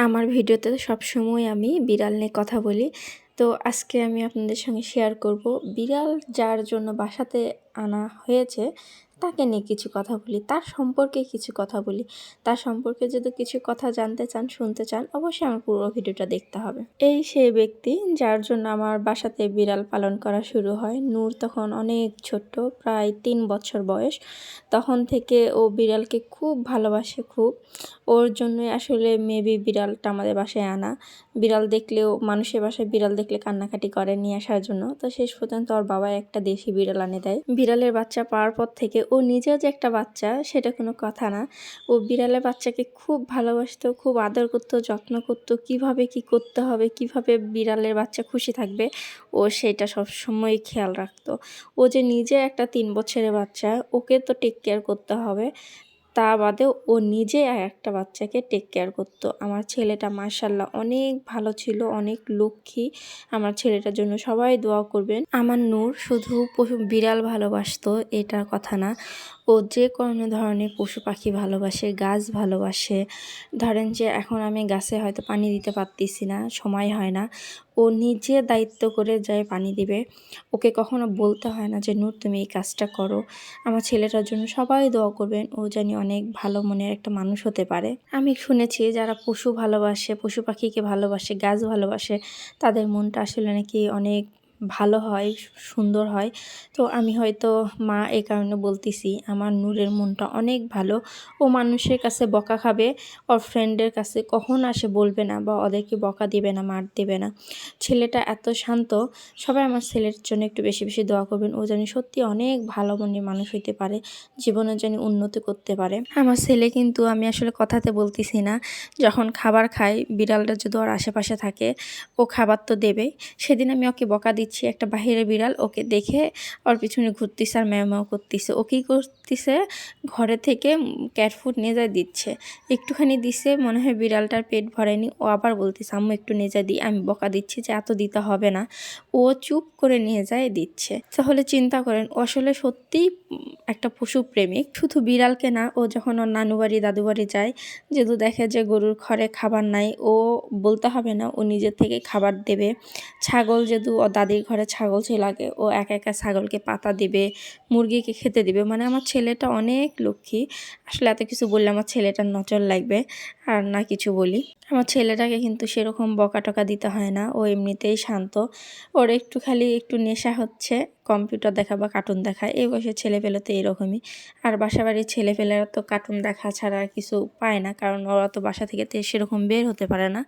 আমার ভিডিওতে সবসময় আমি বিড়াল নিয়ে কথা বলি। তো আজকে আমি আপনাদের সঙ্গে শেয়ার করব বিড়াল যার জন্য বাসাতে আনা হয়েছে তাকে নিয়ে কিছু কথা বলি, তার সম্পর্কে কিছু কথা বলি। তার সম্পর্কে যদি কিছু কথা জানতে চান, শুনতে চান, অবশ্যই আমার পুরো ভিডিওটা দেখতে হবে। এই সেই ব্যক্তি যার জন্য আমার বাসাতে বিড়াল পালন করা শুরু হয়। নূর তখন অনেক ছোট্ট, প্রায় 3 বছর বয়স। তখন থেকে ও বিড়ালকে খুব ভালোবাসে, খুব। ওর জন্যই আসলে মেবি বিড়ালটা আমাদের বাসায় আনা। বিড়াল দেখলেও মানুষের বাসায় বিড়াল দেখলে কান্নাকাটি করে নিয়ে আসার জন্য। তো শেষ পর্যন্ত ওর বাবা একটা দেশি বিড়াল আনে দেয়। বিড়ালের বাচ্চা পাওয়ার পর থেকে ও নিজেও যে একটা বাচ্চা সেটা কোনো কথা না। ও বিড়ালের বাচ্চাকে খুব ভালোবাসতো, খুব আদর করতো, যত্ন করতো। কিভাবে কি করতে হবে, কিভাবে বিড়ালের বাচ্চা খুশি থাকবে, ও সেটা সবসময় খেয়াল রাখতো। ও যে নিজে একটা 3 বছরের বাচ্চা, ওকে তো টেক কেয়ার করতে হবে। তা বাদেও ও নিজে একটা বাচ্চাকে টেক কেয়ার করতো। আমার ছেলেটা মাশাআল্লাহ অনেক ভালো ছিল, অনেক লক্ষ্মী। আমার ছেলেটার জন্য সবাই দোয়া করবেন। আমার নূর শুধু বিড়াল ভালোবাসতো এটার কথা না, ও যে কোনো ধরনের পশু পাখি ভালোবাসে, গাছ ভালোবাসে। ধরেন যে এখন আমি গাছে হয়তো পানি দিতে পারতেছি না, সময় হয় না, ও নিজে দায়িত্ব করে যায় পানি দিবে। ওকে কখনো বলতে হয় না যে নূর তুমি এই কাজটা করো। আমার ছেলেটার জন্য সবাই দোয়া করবেন, ও জানি অনেক ভালো মনের একটা মানুষ হতে পারে। আমি শুনেছি যারা পশু ভালোবাসে, পশু পাখিকে ভালোবাসে, গাছ ভালোবাসে, তাদের মনটা আসলে নাকি অনেক ভালো হয়, সুন্দর হয়। তো আমি হয়তো মা এই কারণে বলতেছি আমার নূরের মনটা অনেক ভালো। ও মানুষের কাছে বকা খাবে, ওর ফ্রেন্ডের কাছে কখনো আসে বলবে না বা ওদেরকে বকা দিবে না, মার দেবে না। ছেলেটা এত শান্ত। সবাই আমার ছেলের জন্য একটু বেশি বেশি দোয়া করবেন। ও জানি সত্যি অনেক ভালো মনের মানুষ হইতে পারে, জীবনে জানি উন্নতি করতে পারে। আমার ছেলে কিন্তু আমি আসলে কথাতে বলতেছি না, যখন খাবার খায় বিড়ালটা যদি ওর আশেপাশে থাকে ও খাবার তো দেবেই। সেদিন আমি ওকে বকা দিচ্ছি, একটা বাহিরের বিড়াল ওকে দেখে ওর পিছনে ঘুরতেছে আর ম্যাও ম্যাও করতেছে। ও কী করতেছে, ঘরে থেকে ক্যাট ফুড নিয়ে যায় দিচ্ছে। একটুখানি দিছে, মনে হয় বিড়ালটার পেট ভরেনি। ও আবার বলতেছে আম্মু একটু নিয়ে যায় দিই। আমি বকা দিচ্ছি যে এত দিতে হবে না। ও চুপ করে নিয়ে যায় দিচ্ছে। তাহলে চিন্তা করেন ও আসলে সত্যিই একটা পশু প্রেমিক। শুধু বিড়ালকে না, ও যখন ওর নানু বাড়ি দাদু বাড়ি যায়, যেহেতু দেখে যে গরুর ঘরে খাবার নাই, ও বলতে হবে না, ও নিজের থেকে খাবার দেবে। ছাগল যেহেতু ও দাদির ঘরে ছাগল ছিল আগে, ও একা একা ছাগলকে পাতা দেবে, মুরগিকে খেতে দেবে। মানে আমার ছেলেটা অনেক লক্ষ্মী। আসলে এত কিছু বললে আমার ছেলেটার নজর লাগবে আর না কিছু বলি। আমার ছেলেটাকে কিন্তু সেরকম বকা টকা দিতে হয় না, ও এমনিতেই শান্ত। ওর একটু খালি একটু নেশা হচ্ছে কম্পিউটার দেখা বা কার্টুন দেখা। এই বয়সের ছেলেপেলে তো এরকমই। আর বাসাবাড়ির ছেলেপেলেরা তো কার্টুন দেখা ছাড়া আর কিছু পায় না, কারণ ওরা তো বাসা থেকে সেরকম বের হতে পারে না।